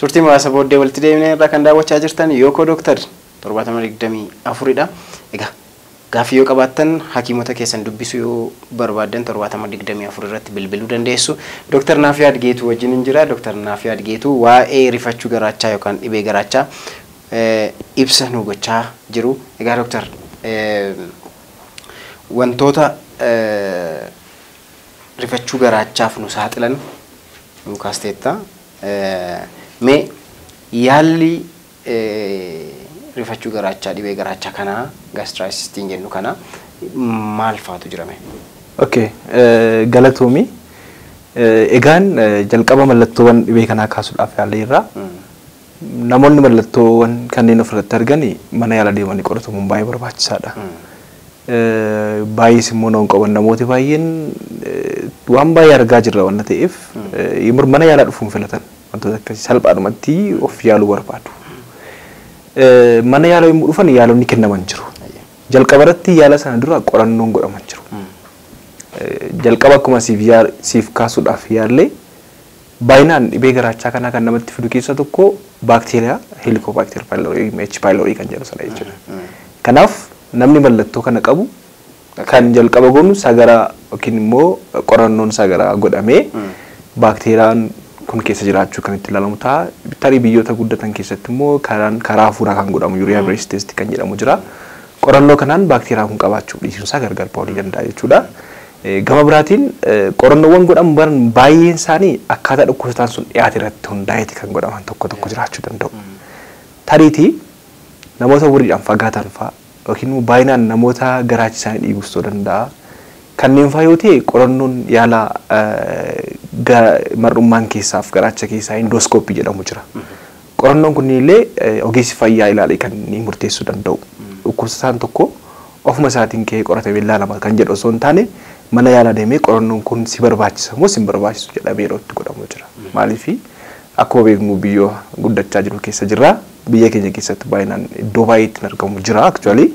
turtii muraasa booddee walitti deemnee irraa kan daawwachaa jirtan Yookoo Dooktar 724dha. Egaa gaaffii yoo qabaattan hakiimota keessan dubbisuu yoo barbaaddan 724 irratti bilbiluu dandeessu. Dooktar Naafiyaad Geetuu wajjin hin jira. Dooktar Naafiyaad Geetuu waa'ee rifachuu garaachaa yookaan dhibee garaachaa ibsa nu gochaa jiru. Egaa Dooktar wantoota rifachuu garaachaaf nu saaxilan nu kaasteetta. Mee yaalli rifachuu garaachaa dhibee garaachaa kana gaastiraayistiin jennu kana maal faatu jirame? Okay, galatoomi. Egaan jalqaba mallattoowwan dhibee kanaa kaasuudhaaf yaalleerra. Namoonni mallattoowwan kanneen ofirratti argani mana yaala deemanii qoratamuun baay'ee barbaachisaadha. Baay'ee immoo noon qaban namooti baay'een waan baay'ee argaa jirra waan ta'eef mana yaalaa dhufuun filatan wantoota akkasii salphaadhumatti of yaaluu barbaadu. Mana yaalaa yommuu dhufan yaalonni kennaman jiru. Jalqaba irratti yaala sana dura qorannoon godhaman jiru. Jalqaba akkuma siif kaasuudhaaf yaallee baay'inaan dhibee garaachaa kanaa kan namatti fidu keessaa tokko baakteeriyaa helikobacter pylori H pylori kan jedhu sana jechuudha. Kanaaf namni mallattoo kana qabu kan jalqaba goonu sagaraa yookiin immoo qorannoon sagaraa godhamee baakteeriyaan kun keessa jiraachuu kan itti ilaalamu ta'a. Tarii biyyoota guddatan keessatti immoo karaa hafuuraa kan godhamu urea breast test kan jedhamu jira. Qorannoo kanaan baakteeriyaa kun qabaachuu dhiisuunsaa gargar ba'uu danda'a jechuudha. Gama biraatiin qorannoowwan godhaman baay'een isaanii akkaataa dhukkubsataan sun dhiyaate irratti hundaa'eeti kan godhaman tokko tokko jiraachuu danda'u. Tariitii namoota waliidhaan fagaatan fa'a yookiin baay'inaan namoota garaachi isaanii dhiigusuu danda'a. Kanneen fa'aa yoo ta'e qorannoon yaala mar'ummaan keessaaf garaacha keessaa indooskooppii jedhamu jira. Qorannoon kunillee ogeessi fayyaa ilaalee kan inni murteessuu danda'u. Dhukkubsataan tokko ofuma isaatiin ka'ee qoratamee ilaalama kan jedhu osoo hin taane mana yaalaa deemee qorannoon kun si barbaachisa moo si hin barbaachisu jedhamee yeroo itti godhamu jira. Maaliif akkuma beekamu biyya guddachaa jiru keessa jirra. Biyya keenya keessatti baay'inaan iddoo baay'eetti argamu jira actually.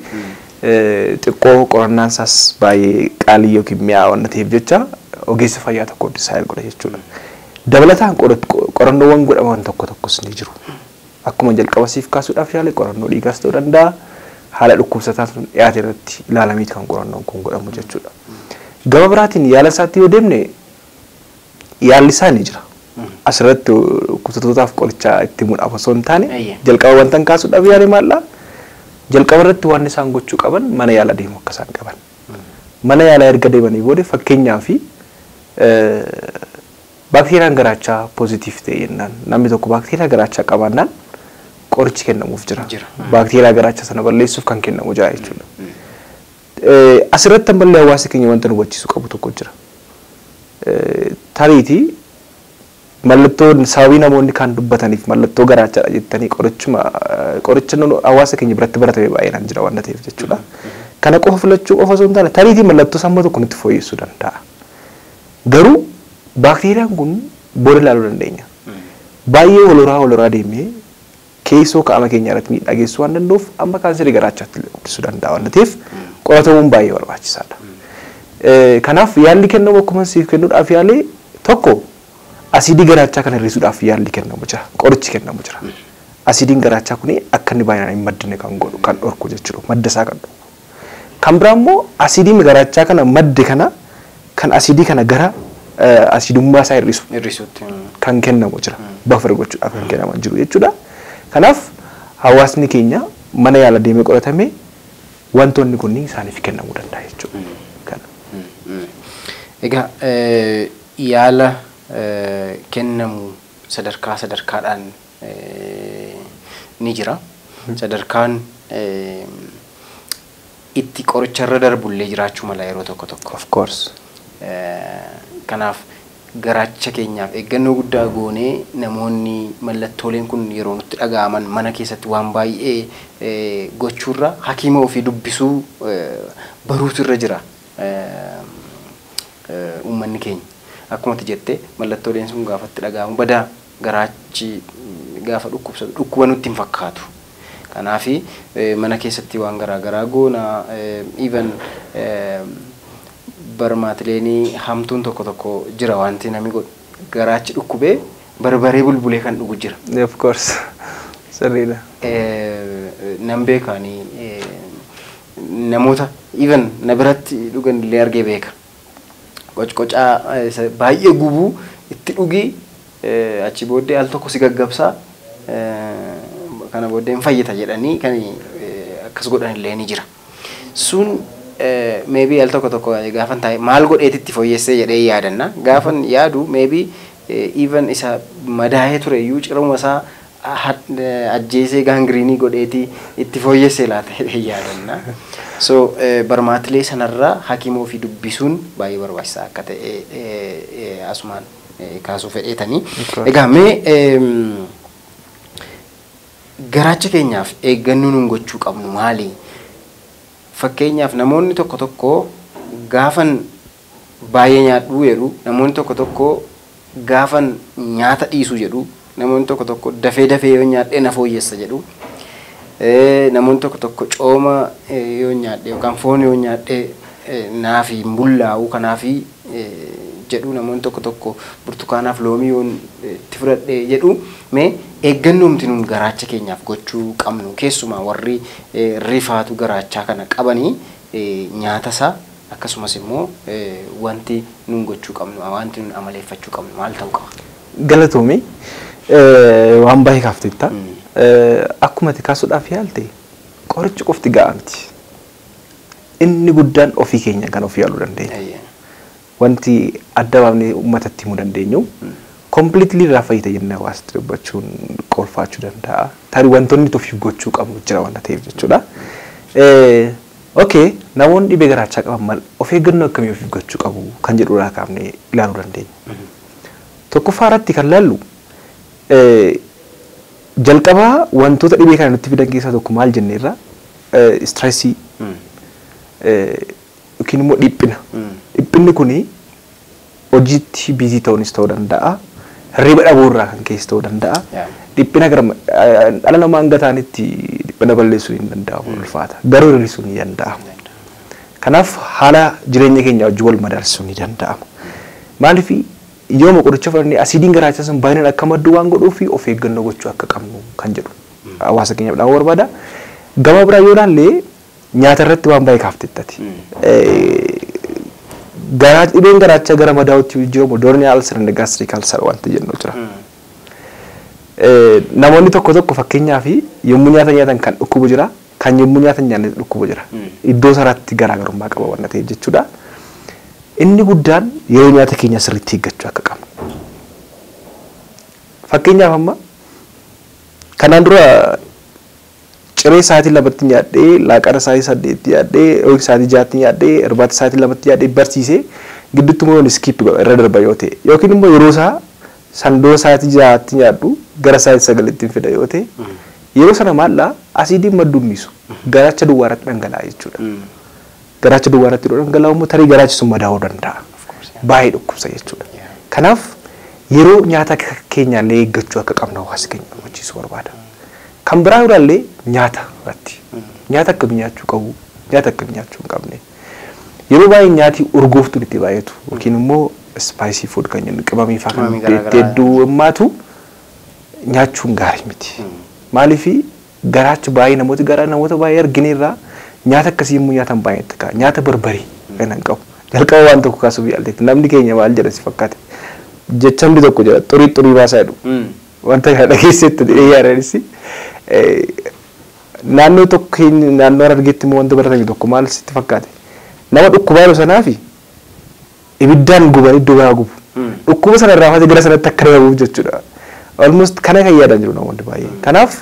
Xiqqoo qorannaan isaas baay'ee qaalii yookiin mi'aa waan ta'eef jecha ogeessa fayyaa tokko disaayil godha jechuudha. Dabalataan qorannoowwan godhaman tokko tokkos ni jiru. Akkuma jalqaba siif kaasuudhaaf yaale qorannoo dhiigaas ta'uu danda'a. Haala dhukkubsataan sun dhiyaate irratti ilaalamee kan qorannoon kun godhamu jechuudha. Gama biraatiin yaala isaatti yoo deemne yaalli isaa ni jira. Asirratti dhukkubsatootaaf qoricha itti himuudhaaf osoo hin taane jalqaba wanta kaasuudhaaf yaale maallaa jalqaba irratti waan isaan gochuu qaban mana yaala deemu akka isaan qaban. Mana yaala erga deemanii booda fakkeenyaaf baakteeriyaan garaachaa poozitiif ta'e jennaan namni tokko baakteeriyaa garaachaa qabaannaan qorichi kennamuuf jira. Baakteeriyaa garaachaa sana balleessuuf kan kennamu jira jechuudha. Asirratti ammallee hawaasa keenya wanta nu hubachiisu qabu tokko jira. Tariitii mallattoon sababii namoonni kan dubbataniif mallattoo garaachaadha jettanii qoricha hawaasa keenya biratti baratame baay'inaan jira waan ta'eef jechuudha. Kana qofa filachuu qofa osoo hin taane tariitii mallattoo sammuu tokko nutti fooyyessuu danda'a. Garuu baakteeriyaan kun booda ilaaluu dandeenya. Baay'ee waloraa deemee keessoo qaama keenya irratti miidhaa geessisuu waan danda'uuf amma kaanserii garaachaatti guddisuu danda'a waan ta'eef qoratamuun baay'ee barbaachisaadha. Kanaaf yaalli kennamu akkuma siif kennuudhaaf yaalee tokko asiidii garaachaa kana hir'isuudhaaf yaalli kennamu jira. Qorichi kennamu jira. Asiidiin garaachaa kun akka inni baay'inaan hin maddine kan godhu kan dhorku jechuudha. Madda isaa kan dhorku. Kan biraa immoo asiidiin garaachaa kana madde kana kan asiidii kana gara asiidummaa isaa hir'isuutti kan kennamu jira. Bafar gochuudhaaf kan kennaman jiru jechuudha. Kanaaf hawaasni keenya mana yaala deemee qoratamee wantoonni kunniin isaaniif kennamuu danda'a jechuudha. Egaa yaala kennamu sadarkaadhaan ni jira. Sadarkaan itti qoricharra darbullee jiraachuu mala yeroo tokko tokko. Of course. Kanaaf garaacha keenyaaf eeggannoo guddaa goonee namoonni mallattooleen kun yeroo nutti dhaga'aman mana keessatti waan baay'ee gochuurra hakiima ofii dubbisuu baruutu irra jira. Uummanni keenya akkuma jette mallattooleen sun gaafatti dhaga'amu badaa garaachi gaafa dhukkubsatu dhukkuba nutti hin fakkaatu. Kanaaf mana keessatti waan garaagaraa goona even barmaatileen hamtuun tokko tokko jira wanti namni garaachi dhukkubee barbaree bulbulee kan dhugu jira. Of course. Sirriidha. Nan beekanii namoota even na biratti dhugan illee argee beeka. Qocqocaa baay'ee gubuu itti dhugi achi booddee al tokko si gaggabsaa kana booddee hin fayyita jedhanii kan akkas godhan illee ni jira. Sun maybe al tokko gaafan taa'e maal godheetitti fooyyessee jedhee yaadanna. Gaafan yaadu maybe even isa madaa'ee ture iyyuu ciruma isaa ajjeesee gaangiriinii godheeti itti fooyyessee laata jedhee yaadanna. So barmaatilee sanarraa hakimoo fi dubbisuun baay'ee barbaachisaa akka ta'e asumaan kaasuu fedheetanii. Egaa mee garaacha keenyaaf eeggannoo nuun gochuu qabnu maali? Fakkeenyaaf namoonni tokko gaafan baay'ee nyaadhuu jedhu, namoonni tokko gaafan nyaata dhiisuu jedhu, namoonni tokko dafee yoo nyaadhee na fooyyessa jedhu. Namoonni tokko cooma yoo nyaadhee yookaan foon yoo nyaadhee naaf hin bullaa'u kanaafi jedhu. Namoonni tokko burtukaanaaf loomii yoo itti fudhadhee jedhu. Mee eeggannoomti nuun garaacha keenyaaf gochuu qabnu keessumaa warri rifaatu garaachaa kana qabanii nyaatasaa akkasumas immoo wanti nuun gochuu qabnu wanti nuun amaleeffachuu qabnu maal ta'uu qaba? Galatoomii waan baay'ee kaaftetta. Akkuma ati kaasuudhaaf yaalte qorichi qofti ga'a miti. Inni guddaan ofii keenya kan ofii yaaluu dandeenya. Wanti adda baafnee uummatatti himuu dandeenyu completely irraa fayyita jennee hawaasatti dubbachuun qolfaachuu danda'a. Tarii wantoonni ofiif gochuu qabnu jira waan ta'eef jechuudha. Okay, namoonni dhibee garaachaa qaban maal of eeggannoo akkamii ofiif gochuu qabu kan jedhurraa kaafnee ilaaluu dandeenya. Tokkoffaa irratti kan laallu jalqabaa wantoota dhibee kana nutti fidan keessaa tokko maal jenneerra stressii yookiin immoo dhiphina. Dhiphinni kuni hojiitti biizii ta'uunis ta'uu danda'a. Hirriba dhabuurraa kan keessa ta'uu danda'a. Dhiphina dhala namaa hanga ta'anitti dhiphina balleessuu hin danda'amu ulfaata. Garuu hir'isuu ni danda'ama. Kanaaf haala jireenya keenya wajjin wal madaalsisuu ni danda'ama. Maaliif yoo qoricha fudhannee asiidiin garaachaa sun baay'inaan akka maddu waan godhuuf of eeggannoo gochuu akka qabnu kan jedhu hawaasa keenyaaf dhaamuu barbaada. Gama biraa yoo ilaalle nyaata irratti waan baay'ee kaaftettati. Dhibeen garaachaa gara madaa'uutti jijjiiramu doorni alsar and gastric ulcer wanti jennu jira. Namoonni tokko fakkeenyaaf yommuu nyaata nyaatan kan dhukkubu jira, kan yommuu nyaata nyaanne dhukkubu jira. Iddoo saraatti garaagarummaa qaba waan ta'eef jechuudha. Inni guddaan yeroo nyaata keenya sirriitti eeggachuu akka qabnu. Fakkeenyaaf amma kanaan dura ciree sa'aatii lamatti nyaadhee laaqana sa'aatii saddeetti nyaadhee yookiin sa'aatii jaatti nyaadhee irbaata sa'aatii lamatti nyaadhee barsiisee gidduutti immoo skip irra darba yoo ta'e yookiin immoo yeroo isaa sandoo sa'aatii jaatti nyaadhu gara sa'aatii sagalitti hin fida yoo ta'e yeroo sana maallaa asiidiin maddummisu garaacha duwwaarratti dhangala'aa jechuudha. Garaacha duwwaarratti dhangala'aa immoo tarii garaachi sun madaa'uu danda'a. Baay'ee dhukkubsa jechuudha. Kanaaf yeroo nyaata keenya illee eeggachuu akka qabnu hawaasa keenya hubachiisuu barbaada. Kan biraa ilaallee nyaata irratti nyaata akkam nyaachuu qabu nyaata akkam nyaachuu hin qabne yeroo baay'ee nyaati urgooftuun itti baay'atu yookiin immoo spicy food kan jennu qimamii fa'aa kan hedduu hammaatu nyaachuun gaarii miti. Maaliif garaacha baay'ee namoota baay'ee argineerraa nyaata akkasii immoo nyaatan baay'eetti ka'a nyaata barbarii kan hin qabu jalqaba waan tokko kaasuuf yaalteetti namni keenya maal jedha si fakkaate jechamni tokko jedha xurii baasaa jedhu wanta kana dhageessetti dhiyeeyyaadhaanis naannoo tokko naannoo argeetti immoo wanta baratame tokko maal sitti fakkaate nama dhukkubaa jiru sanaa fi ibiddaan guban iddoo biraa gubu dhukkuba sana irraa gara sanatti akka darbuuf jechuudha. Almost kana kan yaadan jiru namoonni baay'ee. Kanaaf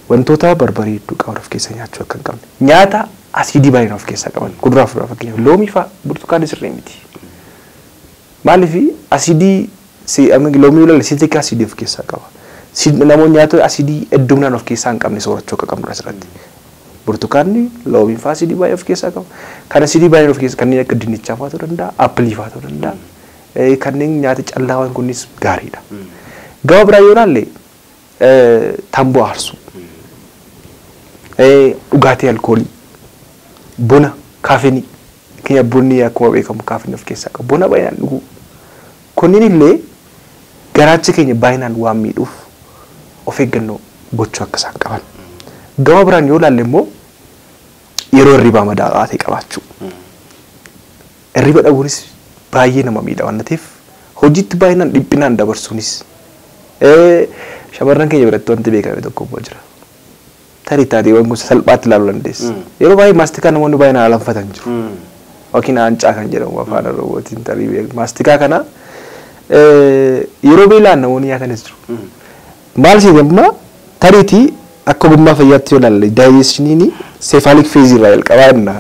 wantoota barbarii hedduu qaban of keessa nyaachuu akka hin qabne nyaata asiidii baay'een of keessaa qaban kuduraa fi fuduraa fakkeenyaaf loomii fa'aa burtukaanni sirrii miti. Maaliif asiidii loomii ilaalle sitriik asiidii of keessaa qaba. Namoonni nyaata asiidii hedduminaan of keessaa hin qabne soorachuu akka qabnu asirratti. Burtukaanni loomiin fa'aa asiidii baay'ee of keessaa qaba. Kan asiidii baay'een of keessaa kanneen akka dinnichaa fa'aa ta'uu danda'a, aappilii fa'aa ta'uu danda'a. Kanneen nyaata callaawwan kunis gaariidha. Gama biraa yoo ilaalle tamboo aarsu. Dhugaatii alkoolii, buna, kaafeenii. Keenya bunni akkuma beekamu kaafeenii of keessaa qaba. Buna baay'inaan dhuguu. Kunniin illee garaachi keenya baay'inaan waan miidhuuf of eeggannoo gochuu akka isaan qaban. Gama biraan yoo ilaalle immoo yeroo hirribaa madaalawaa ta'e qabaachuu. Hirriba dhabuunis baay'ee nama miidha waan ta'eef hojiitti baay'inaan dhiphinaan dabarsuunis shamarran keenya biratti wanti beekame tokko immoo jira. Tarii taateewwan gosa salphaatti ilaaluu dandeessa. Yeroo baay'ee maastikaa namoonni baay'inaan alanfatan jiru. Yookiin aancaa kan jedhamu afaan Oromootiin tarii maastikaa kana yeroo beelaan namoonni nyaatanis jiru. Maal ishee amma tariitii akka ogummaa fayyaatti yoo ilaalle daayijeeshiniin seefaalik feezii irraa jalqabaa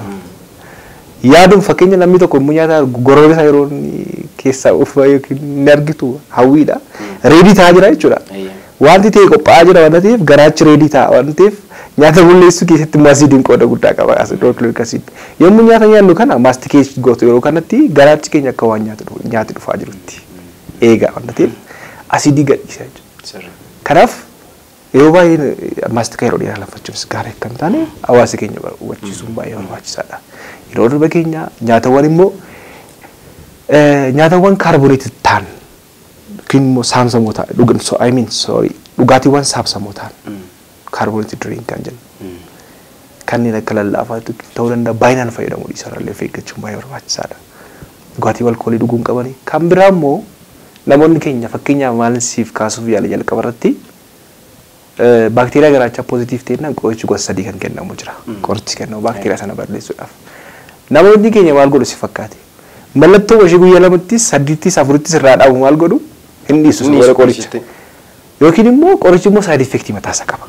yaaduun fakkeenya namni tokko immoo nyaata gorora isaa yeroo keessaa uffaa yookiin ni argitu hawwiidha. Reedii ta'aa jira jechuudha. Wanti ta'e qophaa'aa jira waan ta'eef garaachi reedii ta'a waan ta'eef nyaata bulleessuu keessatti maasiidiin qooda guddaa qaba asirratti asiin. Yommuu nyaata nyaannu kana maastikeessi gootu yeroo kanatti garaachi keenya akka waan nyaati dhufaa jirutti eegaa waan ta'eef asiidii gadhiisaa jechuudha. Kanaaf yeroo baay'ee maastikaa yeroo dheeraa lafachuunis gaarii akka hin taane hawaasa keenya hubachiisuun baay'ee barbaachisaadha. Yeroo darba keenya nyaatawwan immoo nyaatawwan kaarboneetii ta'an yookiin immoo saamsamoo ta'an dhugaatiiwwan saamsamoo ta'an kaarboneetii diriin kan jennu kanneen akka lallaafaa ta'uu danda'a baay'inaan fayyadamuu dhiisarrallee of eeggachuun baay'ee barbaachisaadha. Dhugaatii alkoolii dhuguun qabanii kan biraa immoo namoonni keenya fakkeenyaaf maalin siif kaasuuf yaala jalqaba irratti baakteeriyaa garaachaa poozitiif ta'inaan qorichi gosa 3 kan kennamu jira. Qorichi kennamu baakteeriyaa sana balleessuudhaaf. Namoonni keenya maal godhu si fakkaate? Mallattoo ishee guyyaa lamattis 8ttis 4ttis irraa dhaabu maal godhu? Hin dhiisu wala qoricha. Yookiin immoo qorichi immoo saayid effektii mataa isaa qaba.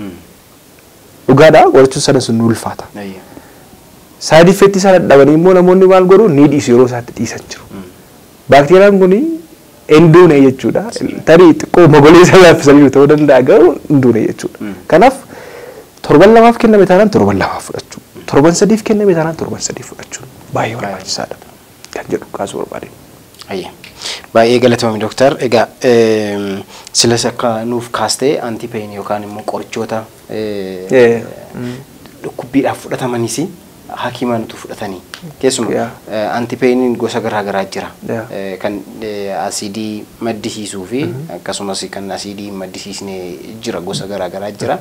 Dhugaadhaa qorichi sana sun ulfaata. Saayid effektii sana dhabanii immoo namoonni maal godhu ni dhiisu yeroo isaatti dhiisan jiru. Baakteeriyaan kun enduune jechuudha. Tarii xiqqoo mogoleessa laaffisanii ta'uu danda'a garuu enduune jechuudha. Kanaaf torban lamaaf kenname taanaan torban lamaaf fudhachuu. Torban sadiif kenname taanaan torban sadiif fudhachuun baay'ee barbaachisaadha kan jedhu kaasuu barbaade. Baay'ee galatoomii dooktar. Egaa silas akka nuuf kaastee antiipeen yookaan immoo qorichoota dhukkubbiidhaaf fudhatamanis hakiimaantu fudhatanii keessumaa antiipeeniin gosa garaa garaa jira kan asiidii maddisiisuu fi akkasumas kan asiidii maddisiisne jira gosa garaa garaa jira.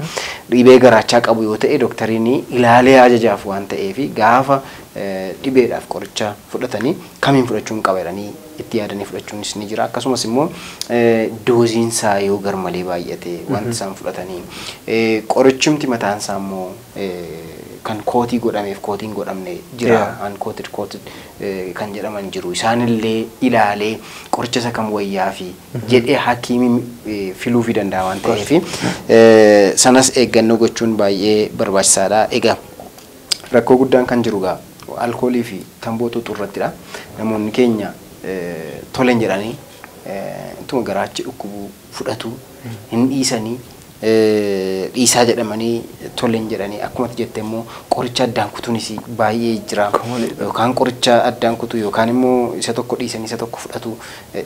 Dhibee garaachaa qabu yoo ta'e dooktariin ilaalee ajajaaf waan ta'eef gaafa dhibeedhaaf qoricha fudhatanii kamiin fudhachuun qaba jedhanii itti yaadanii fudhachuunis ni jira. Akkasumas immoo dooziinsaa yoo garmalee baay'ate wanti isaan fudhatanii qorichumti mataan isaa immoo kan kootii godhameef kootiin godhamne jira. Uncoated coated kan jedhaman jiru. Isaanillee ilaalee qoricha isa kam wayyaa fi jedhee hakiimii filuu fi danda'a waan ta'eef sanas eeggannoo gochuun baay'ee barbaachisaadha. Egaa rakkoo guddaan kan jiru gaa alkoolii fi tamboo xuuxurrattidha. Namoonni keenya toleen jedhanii intuma garaachi dhukkubuu fudhatu hin dhiisanii dhiisaa jedhamanii toleen jedhanii akkuma jette immoo qoricha addaan kutuunis baay'ee jira. Yookaan qoricha addaan kutu yookaan immoo isa tokko dhiisanii isa tokko fudhatu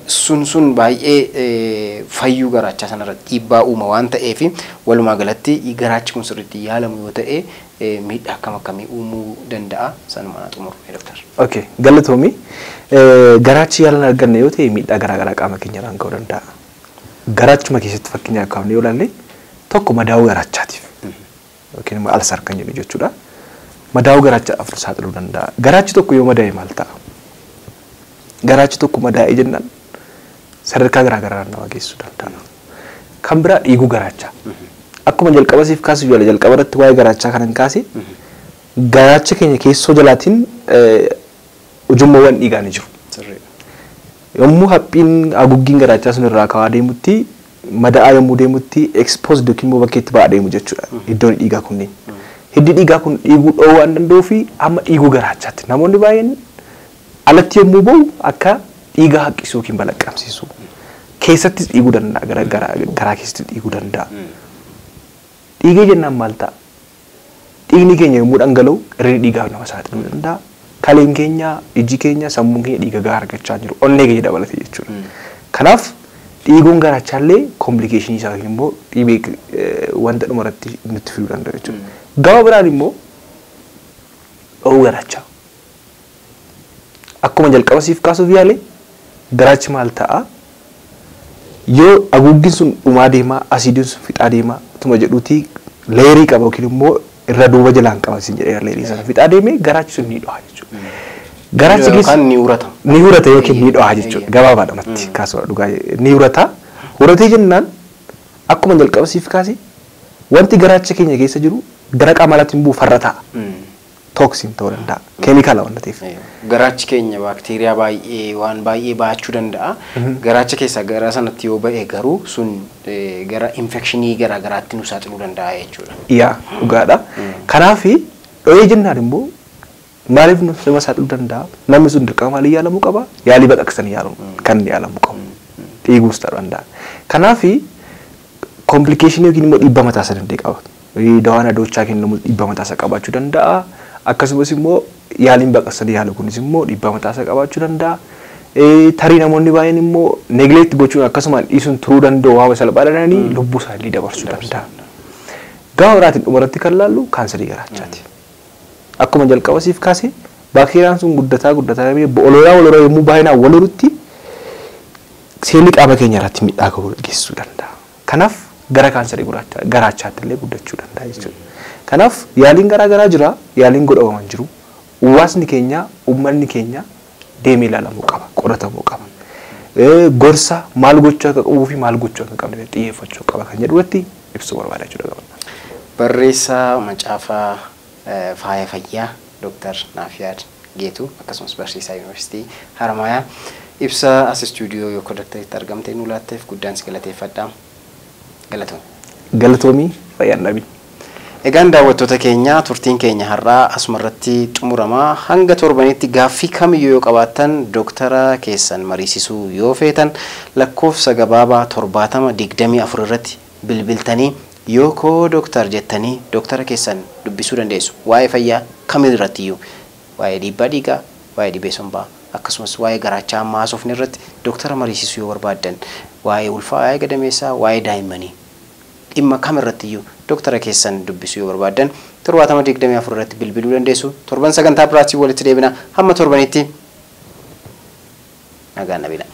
sun baay'ee fayyuu garaachaa sanarratti dhiibbaa uuma waan ta'eef walumaa galatti garaachi kun sirriitti yaalamu yoo ta'e miidhaa akkam akkamii uumuu danda'a sanuma xumuru dooktar. Okay, galatoomii garaachi yaalan arganne yoo ta'e miidhaa garaa garaa qaama keenyarraan ga'uu danda'a. Garaachuma keessatti fakkeenyaaf kaafnee yoo ilaalle tokko madaa'uu garaachaatiif yookiin immoo alsar kan jedhu jechuudha. Madaa'uu garaachaadhaaf saaxiluu danda'a. Garaachi tokko yoo madaa'e maal ta'a? Garaachi tokko madaa'e jennaan sadarkaa garaa garaa nama geessuu danda'a. Kan biraa dhiiguu garaachaa. Akkuma jalqaba siif kaasuuf yaala jalqaba irratti waa'ee garaachaa kanan kaase garaacha keenya keessoo jalaatiin ujummoowwan dhiigaa ni jiru. Yommuu haphiin haguuggiin garaachaa sun irraa ka'aa deemutti madaa'aa yommuu deemutti exposed yookiin immoo bakka itti ba'aa deemu jechuudha iddoon dhiigaa kunneen. Hiddi dhiigaa kun dhiiguu dhoowwuu waan danda'uu fi amma dhiiguu garaachaatti namoonni baay'een alatti yommuu ba'u akka dhiigaa haqqisu yookiin balaqqamsiisu keessattis dhiiguu danda'a garaa keessatti dhiiguu danda'a. Dhiigee jennaan maal ta'a? Dhiigni keenya yommuu dhangala'u irree dhiigaaf nama saaxiluu danda'a. Kaleen keenya, ijji keenya, sammuun keenya dhiiga gahaa argachaa jiru. Onnee keenya dabalate jechuudha. Kanaaf dhiiguun garaachaallee komplikeeshinii isaa immoo dhibee wanta dhumarratti nutti fiduu danda'a jechuudha. Gama biraan immoo dhoowwuu garaachaa. Akkuma jalqaba siif kaasuuf yaale garaachi maal ta'a? yoo haguuggin sun dhumaa deemaa asiidiin sun fixaa deemaa tuma jedhuuti leerii qaba yookiin immoo irra duuba jalaan qaba sin jedhee leerii sana fixaa deemee garaachi sun ni dhoha jechuudha. Garaachi keessa ni hurata yookiin ni dhoha jechuudha. Gabaabaadhumatti kaasuma dhugaa ni hurata. Huratee jennaan akkuma jalqaba siif kaasee wanti garaacha keenya keessa jiru gara qaama alaatti hin buufarra ta'a. Toksiin ta'uu danda'a. Keemikaala waan ta'eef. Garaachi keenya baakteeriyaa baay'ee waan baay'ee baachuu danda'a. Garaacha keessaa gara sanatti yoo ba'e garuu sun gara infekshinii garaa garaatti nu saaxiluu danda'a jechuudha. Yaa dhugaadha. Kanaaf dho'ee jennaan immoo maaliif nu saaxiluu danda'a? Namni sun dirqama maalii yaalamuu qaba? Yaalii baqaqsanii yaalamuu kan yaalamuu qabu. Dhiiguus ta'uu danda'a. Kanaaf komplikeeshinii yookiin immoo dhiibba mataa isa danda'e qaba. Dawaan adoochaa kennamu dhiibba mataa isa qabaachuu danda'a. Akkasumas immoo yaaliin baqaqsanii yaalu kunis immoo dhiibba mataa isa qabaachuu danda'a. Tarii namoonni baay'een immoo neegleekti gochuun akkasumaan dhiisuun turuu danda'u waan salphaadhaanii lubbuu isaanii dabarsuu danda'a. Gaafa biraatiin dhumarratti kan laallu kaansarii garaachaati. Akkuma jalqaba siif kaase baakteeriyaan sun guddataa oloraa yommuu baay'inaan wal horutti seelii qaama keenya irratti miidhaa geessisuu danda'a. Kanaaf gara kaansarii garaachaatti illee guddachuu danda'a jechuudha. Kanaaf yaaliin garaa garaa jira, yaaliin godhaman jiru. Uummanni keenya, uummanni keenya deemee ilaalamuu qaba, qoratamuu qaba. Gorsa maal gochuu akka qabuu fi maal gochuu akka qabne xiyyeeffachuu qaba kan jedhutti ibsuu barbaada jechuudha. Barreessaa Macaafaa Faaya Fayyaa Dr. Naafiyaad Geetuu akkasumas barsiisaa Yuunivarsiitii Haramayaa ibsa as istuudiyoo yookaan doktariitti argamtee nu laatteef guddaan si galateeffadha. Galatoomii fayyaan dhabii. Egaan daawwattoota keenya turtiin keenya har'aa asumarratti xumuramaa hanga torbanitti gaaffii kamiyyuu yoo qabaattan doktara keessan mariisisuu yoo feetan lakkoofsa gabaabaa 7024 irratti bilbiltanii yookoo doktar jettanii doktara keessan dubbisuu dandeessu. Waa'ee fayyaa kamirrattiyyuu waa'ee dhiibbaa dhiigaa, waa'ee dhibee sombaa akkasumas waa'ee garaachaa ammaa haasofne irratti doktara mariisisuu yoo barbaaddan waa'ee ulfaa, waa'ee gadameessaa, waa'ee daa'immanii dhimma kamirrattiyyuu doktara keessan dubbisuu yoo barbaaddan 7024 irratti bilbiluu dandeessu. Torban sagantaa biraatti walitti deebina. Hamma torbanitti nagaan nabila.